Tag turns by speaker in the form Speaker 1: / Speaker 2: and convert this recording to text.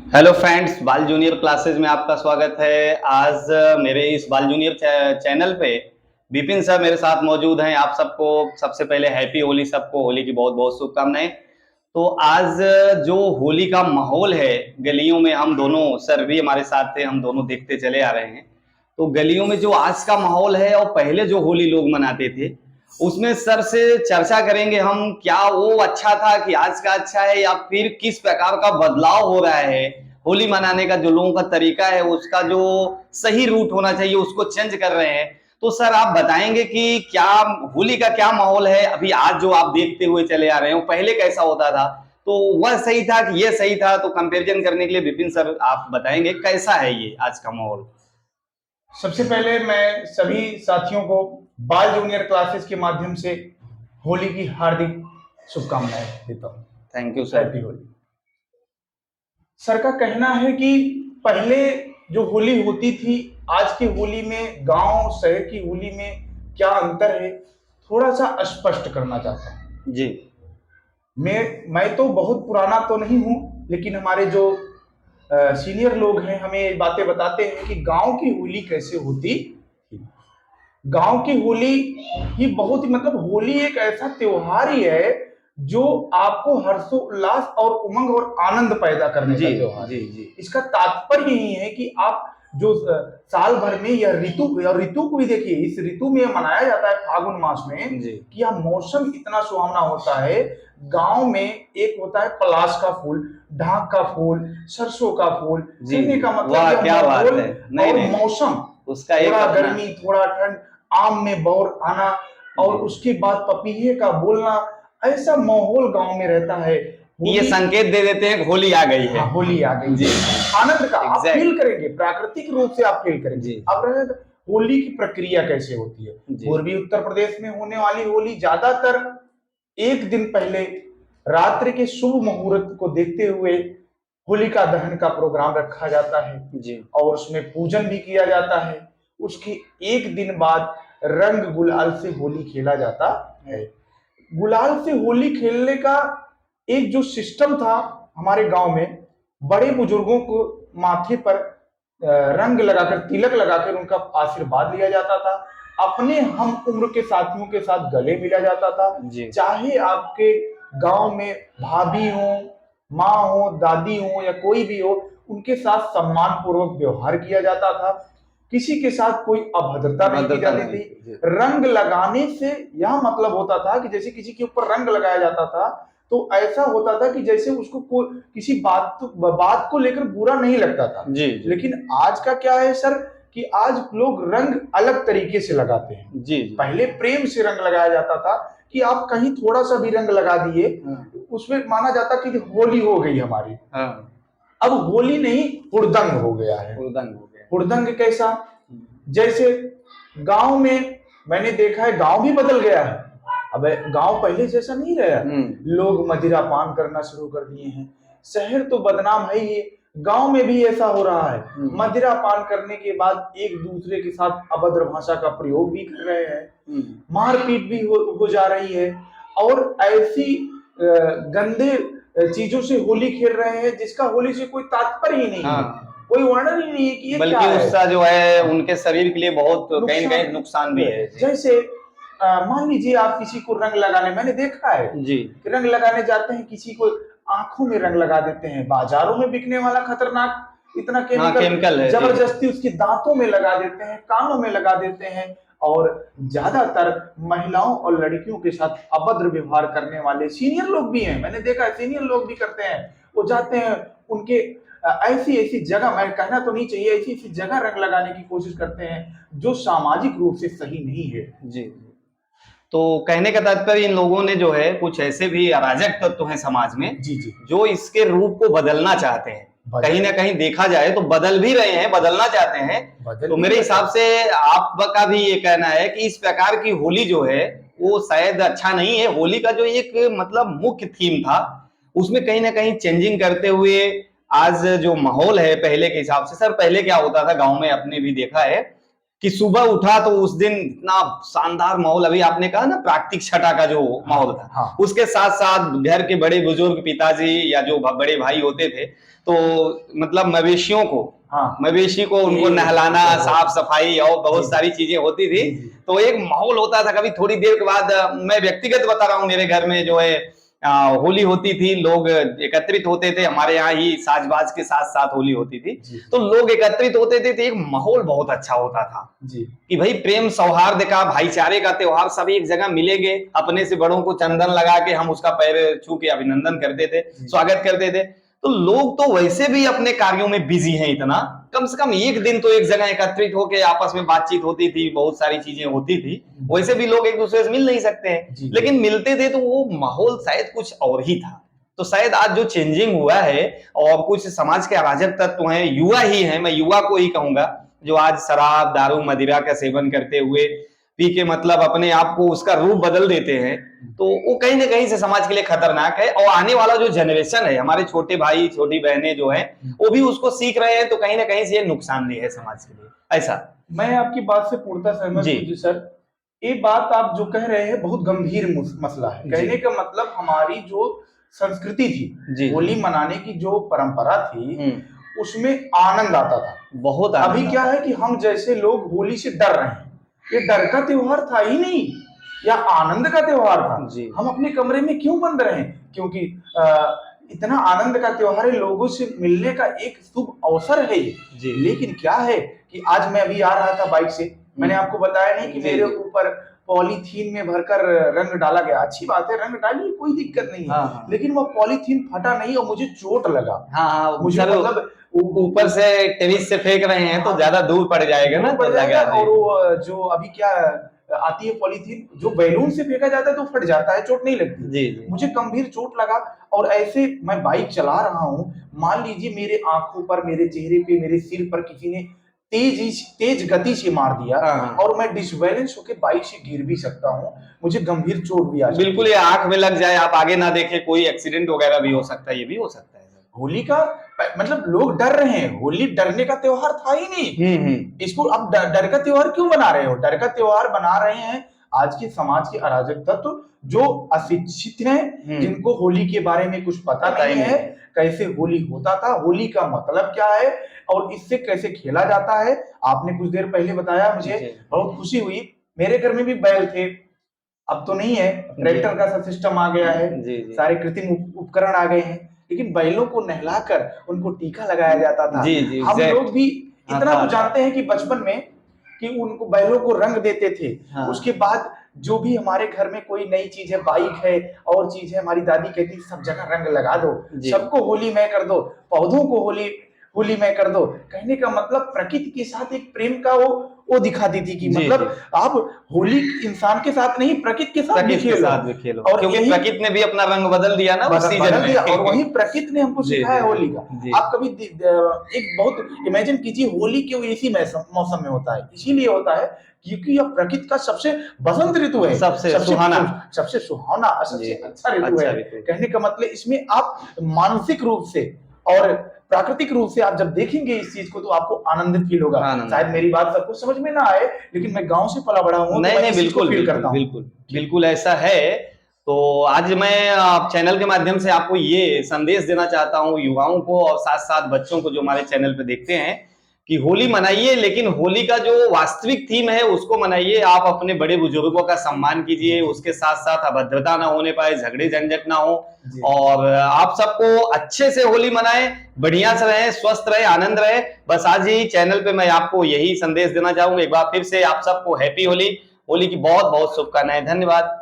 Speaker 1: Hello friends, बाल junior classes में आपका स्वागत है। आज मेरे इस बाल जूनियर चैनल पे विपिन सर मेरे साथ मौजूद हैं। आप सबको सबसे पहले हैप्पी होली, सबको होली की बहुत बहुत शुभकामनाएं। तो आज जो होली का माहौल है गलियों में, हम दोनों सर भी हमारे साथ थे, हम दोनों देखते चले आ रहे हैं। तो गलियों में जो आज का माहौल है और पहले जो होली लोग मनाते थे, उसमें सर से चर्चा करेंगे हम, क्या वो अच्छा था कि आज का अच्छा है, या फिर किस प्रकार का बदलाव हो रहा है होली मनाने का, जो लोगों का तरीका है उसका जो सही रूट होना चाहिए उसको चेंज कर रहे हैं। तो सर आप बताएंगे कि क्या होली का क्या माहौल है अभी, आज जो आप देखते हुए चले आ रहे हो, पहले कैसा होता था, तो वह सही था कि ये सही था? तो कंपैरिजन करने के लिए विपिन सर आप बताएंगे कैसा है ये आज का माहौल।
Speaker 2: सबसे पहले मैं सभी साथियों को बाल जूनियर क्लासेस के माध्यम से होली की हार्दिक शुभकामनाएं देता हूँ।
Speaker 1: Thank you sir.
Speaker 2: Happy Holi. Sir का कहना है कि पहले जो होली होती थी, आज की होली में गांव शहर की होली में क्या अंतर है, थोड़ा सा स्पष्ट करना चाहता हूँ
Speaker 1: जी।
Speaker 2: मैं तो बहुत पुराना तो नहीं हूँ, लेकिन हमारे जो सीनियर लोग हैं हमें ये बातें बताते हैं कि गांव की होली कैसे होती। गांव की होली ही बहुत ही मतलब होली एक ऐसा त्योहार ही है जो आपको हर्षोल्लास और उमंग और आनंद पैदा करने का त्योहार
Speaker 1: जी
Speaker 2: है।
Speaker 1: जी।
Speaker 2: इसका तात्पर्य यही है कि आप जो साल भर में यह ऋतु, और ऋतु को भी देखिए, इस ऋतु में मनाया जाता है फागुन मास में
Speaker 1: जी।
Speaker 2: कि यह मौसम इतना सुहावना होता है। गांव में एक होता है पलाश का फूल, ढाक का फूल, सरसों का फूल,
Speaker 1: जी
Speaker 2: कहने
Speaker 1: जी,
Speaker 2: का मतलब
Speaker 1: वाह
Speaker 2: यह
Speaker 1: क्या बात
Speaker 2: माहौल
Speaker 1: है। नहीं
Speaker 2: और
Speaker 1: नहीं नहीं,
Speaker 2: मौसम,
Speaker 1: उसका एक
Speaker 2: थोड़ा
Speaker 1: अपना।
Speaker 2: गर्मी थोड़ा ठंड, आम में बौर आना और
Speaker 1: जी,
Speaker 2: उसके बाद पपीहे का बोलना, ऐसा माहौल गांव में रहता है।
Speaker 1: ये
Speaker 2: होली,
Speaker 1: संकेत दे देते हैं कि होली आ गई है।
Speaker 2: हाँ होली आ गई
Speaker 1: जी
Speaker 2: है। आनंद का आप फील
Speaker 1: एग्जैक्ट।
Speaker 2: करेंगे, प्राकृतिक रूप से आप फील करेंगे।
Speaker 1: जी
Speaker 2: अब रहे होली की प्रक्रिया कैसे होती है।
Speaker 1: जी।
Speaker 2: पूर्वी उत्तर प्रदेश में होने वाली होली ज्यादातर एक दिन पहले रात्रि के शुभ मुहूर्त को देखते हुए होलिका दहन का प्रोग्राम रखा जाता है
Speaker 1: जी
Speaker 2: और उसमें पूजन भी किया जाता है। उसके एक दिन बाद रंग गुलाल से होली खेला जाता है। गुलाल से होली खेलने का एक जो सिस्टम था हमारे गांव में, बड़े बुजुर्गों को माथे पर रंग लगाकर, तिलक लगाकर उनका आशीर्वाद लिया जाता था। अपने हम उम्र के साथियों के साथ गले मिला जाता था।
Speaker 1: जी
Speaker 2: चाहे आपके गांव में भाभी हो, माँ हो, दादी हो या कोई भी हो, उनके साथ सम्मान पूर्वक व्यवहार किया जाता था। किसी के साथ कोई अभद्रता नहीं की
Speaker 1: भद्रता
Speaker 2: जाती
Speaker 1: नहीं
Speaker 2: थी।
Speaker 1: थी। जी
Speaker 2: रंग लगाने से यह मतलब होता था कि जैसे किसी के ऊपर रंग लगाया जाता था तो ऐसा होता था कि जैसे उसको किसी बात को लेकर बुरा नहीं लगता था।
Speaker 1: जी जी
Speaker 2: लेकिन आज का क्या है सर, कि आज लोग रंग अलग तरीके से लगाते हैं।
Speaker 1: जी जी।
Speaker 2: पहले प्रेम से रंग लगाया जाता था कि आप कहीं थोड़ा सा भी रंग लगा दिए,
Speaker 1: हाँ
Speaker 2: उसमें माना जाता कि होली हो गई हमारी।
Speaker 1: हाँ।
Speaker 2: अब होली नहीं, हुड़दंग हो गया है।
Speaker 1: उड़दंग हो गया।
Speaker 2: हुड़दंग कैसा,
Speaker 1: हम्म,
Speaker 2: जैसे गांव में मैंने देखा है, गांव भी बदल गया है। अब गांव पहले जैसा नहीं रहा। लोग मदिरा पान करना शुरू कर दिए हैं। शहर तो बदनाम है ही, गांव में भी ऐसा हो रहा है। मदिरा पान करने के बाद एक दूसरे के साथ अभद्र भाषा का प्रयोग भी कर रहे हैं, मारपीट भी हो जा रही है और ऐसी गंदे चीजों से होली खेल रहे हैं जिसका होली से कोई तात्पर्य ही नहीं है।
Speaker 1: हाँ।
Speaker 2: कोई वर्णन ही नहीं है कि ये क्या
Speaker 1: बल्कि
Speaker 2: है।
Speaker 1: उसका जो है उनके शरीर के लिए बहुत कहीं ना कहीं नुकसान भी है। जी
Speaker 2: जैसे मान लीजिए आप किसी को रंग लगाने, मैंने देखा है
Speaker 1: जी।
Speaker 2: कि रंग लगाने जाते हैं, किसी को आंखों में रंग लगा देते हैं। बाजारों में बिकने वाला खतरनाक इतना
Speaker 1: हाँ केमिकल है। जी
Speaker 2: जबरदस्ती उसकी दांतों में लगा देते हैं, कानों में लगा देते हैं। और ज्यादातर महिलाओं और लड़कियों के साथ अभद्र व्यवहार करने वाले सीनियर लोग भी हैं, मैंने देखा है सीनियर लोग भी करते हैं। वो जाते हैं उनके ऐसी ऐसी जगह, मैं कहना तो नहीं चाहिए, ऐसी ऐसी जगह रंग लगाने की कोशिश करते हैं जो सामाजिक रूप से सही नहीं है।
Speaker 1: जी। तो कहने का तात्पर्य, इन लोगों ने जो है कुछ ऐसे भी अराजक तत्व हैं समाज में
Speaker 2: जी जी,
Speaker 1: जो इसके रूप को बदलना चाहते हैं। कहीं ना
Speaker 2: बदल
Speaker 1: कहीं देखा जाए तो बदल भी रहे हैं, बदलना चाहते हैं।
Speaker 2: बदल
Speaker 1: तो
Speaker 2: भी
Speaker 1: मेरे
Speaker 2: रहे
Speaker 1: हिसाब
Speaker 2: हैं।
Speaker 1: से आपका भी ये कहना है कि इस प्रकार की होली जो है वो शायद अच्छा नहीं है। होली का जो एक मतलब मुख्य थीम था उसमें कहीं ना कहीं चेंजिंग करते हुए आज जो माहौल है पहले के हिसाब से, सर पहले क्या होता था गांव में, अपने भी देखा है कि सुबह उठा तो उस दिन इतना शानदार माहौल, अभी आपने कहा ना प्राकृतिक छटा का जो माहौल था,
Speaker 2: हाँ।
Speaker 1: उसके साथ साथ घर के बड़े बुजुर्ग पिताजी या जो बड़े भाई होते थे, तो मतलब मवेशियों को,
Speaker 2: हाँ।
Speaker 1: मवेशी को उनको
Speaker 2: ये
Speaker 1: नहलाना,
Speaker 2: बहुत-
Speaker 1: साफ सफाई और बहुत
Speaker 2: जी।
Speaker 1: सारी चीजें होती थी।
Speaker 2: जी, जी।
Speaker 1: तो एक माहौल होता था। कभी थोड़ी देर के बाद मैं व्यक्तिगत बता रहा हूँ, मेरे घर में जो है होली होती थी, लोग एकत्रित होते थे, हमारे यहाँ ही साजबाज के साथ साथ होली होती थी,
Speaker 2: जी।
Speaker 1: तो लोग एकत्रित होते थे, तो एक माहौल बहुत अच्छा होता था
Speaker 2: जी।
Speaker 1: कि भाई प्रेम सौहार्द का, भाईचारे का त्योहार, सब एक जगह मिलेंगे, अपने से बड़ों को चंदन लगा के हम उसका पैर छू के अभिनंदन करते थे, स्वागत करते थे। तो लोग तो वैसे भी अपने कार्यों में बिजी हैं इतना, कम से कम एक दिन तो एक जगह एकत्रित होकर आपस में बातचीत होती थी, बहुत सारी चीजें होती थी। वैसे भी लोग एक दूसरे से मिल नहीं सकते हैं, लेकिन मिलते थे तो वो माहौल शायद कुछ और ही था। तो शायद आज जो चेंजिंग हुआ है और कुछ समाज के अराजक तत्व हैं, युवा ही हैं, मैं युवा को ही कहूंगा, जो आज शराब दारू मदिरा का सेवन करते हुए पी के मतलब अपने आप को उसका रूप बदल देते हैं, तो वो कहीं ना कहीं से समाज के लिए खतरनाक है। और आने वाला जो जनरेशन है, हमारे छोटे भाई छोटी बहनें जो हैं, वो भी उसको सीख रहे हैं, तो कहीं ना कहीं से ये नुकसानदेह है समाज के लिए। ऐसा
Speaker 2: मैं आपकी बात से पूर्णतः सहमत हूं जी सर। ये बात आप जो कह रहे हैं बहुत गंभीर मसला है। कहने का मतलब हमारी जो संस्कृति थी, होली मनाने की जो परंपरा थी, उसमें आनंद आता था, बहुत आनंद। अभी क्या है कि हम जैसे लोग होली से डर रहे हैं। ये डर का त्योहार था ही नहीं, या आनंद का त्योहार था। हम अपने कमरे में क्यों बंद रहे? क्योंकि इतना आनंद का त्योहार है, लोगों से मिलने का एक शुभ अवसर है ये। लेकिन क्या है कि आज मैं अभी आ रहा था बाइक से, मैंने आपको बताया नहीं कि मेरे ऊपर पॉलीथीन में भरकर रंग डाला गया। अच्छी बात है, रंग डालिए, कोई दिक्कत नहीं है। लेकिन वो पॉलीथीन फटा नहीं और मुझे चोट लगा। मुझे मतलब
Speaker 1: ऊपर से टेरिस से फेंक रहे हैं तो ज्यादा दूर पड़ जाएगा ना,
Speaker 2: पड़ जाएगा। और वो जो अभी क्या आती है पॉलीथीन, जो बैलून से फेंका जाता है तो फट जाता है, चोट नहीं लगती। जी। मुझे गंभीर चोट लगा। और ऐसे मैं बाइक चला रहा हूँ, मान लीजिए मेरे आंखों पर, मेरे चेहरे पे, मेरे सिर पर किसी ने तेज गति से मार दिया और मैं डिसबैलेंस होकर बाइक से गिर भी सकता हूँ, मुझे गंभीर चोट भी आ सकती है। बिल्कुल, ये आंख में लग जाए, आप आगे ना देखे, कोई एक्सीडेंट वगैरह भी हो सकता है, ये भी हो सकता है। होली का मतलब लोग डर रहे हैं, होली डरने का त्योहार था ही नहीं। इसको अब डर का त्योहार क्यों बना रहे हो? डर का त्योहार बना रहे हैं आज के समाज के अराजक तत्व, जो अशिक्षित हैं, जिनको होली के बारे में कुछ पता नहीं है, कैसे होली होता था, होली का मतलब क्या है और इससे कैसे खेला जाता है। आपने कुछ देर पहले बताया, मुझे बहुत खुशी हुई। मेरे घर में भी बैल थे, अब तो नहीं है, ट्रैक्टर का सिस्टम आ गया है, सारे कृत्रिम उपकरण आ गए हैं, लेकिन बैलों को नहलाकर उनको टीका लगाया जाता था। हम लोग भी इतना तो जानते हैं कि बचपन में कि उनको बैलों को रंग देते थे। उसके बाद जो भी हमारे घर में कोई नई चीज है, बाइक है और चीज है, हमारी दादी कहती सब जगह रंग लगा दो, सबको होली में कर दो, पौधों को होली में कर दो। कहने का मतलब प्रकृति के साथ एक प्रेम का वो दिखाती थी कि मतलब आप होली इंसान के साथ नहीं, प्रकृति के साथ भी खेलो। और क्योंकि प्रकृति ने भी अपना रंग बदल दिया ना, बदल दिया। और वही प्रकृति ने हमको सिखाया होली का। आप कभी एक बहुत इमेजिन कीजिए, होली क्यों इसी मौसम में होता है? इसीलिए होता है क्योंकि यह प्रकृति का सबसे बसंत ऋतु है, सबसे सुहाना, सबसे अच्छा ऋतु है। कहने का मतलब इसमें आप मानसिक रूप से और प्राकृतिक रूप से आप जब देखेंगे इस चीज को तो आपको आनंदित फील होगा। शायद मेरी बात सबको समझ में ना आए, लेकिन मैं गांव से पला बड़ा हूं, नहीं, बिल्कुल फील करता हूं। बिल्कुल ऐसा है। तो आज मैं चैनल के माध्यम से आपको ये संदेश देना चाहता हूँ युवाओं को और साथ साथ बच्चों को जो हमारे चैनल पे देखते हैं, कि होली मनाइए, लेकिन होली का जो वास्तविक थीम है उसको मनाइए। आप अपने बड़े बुजुर्गों का सम्मान कीजिए, उसके साथ साथ अभद्रता ना होने पाए, झगड़े झंझट ना हो, और आप सबको अच्छे से होली मनाएं, बढ़िया से रहें, स्वस्थ रहे, आनंद रहे। बस आज ही चैनल पे मैं आपको यही संदेश देना चाहूंगा। एक बार फिर से आप सबको हैप्पी होली, होली की बहुत बहुत शुभकामनाएं। धन्यवाद।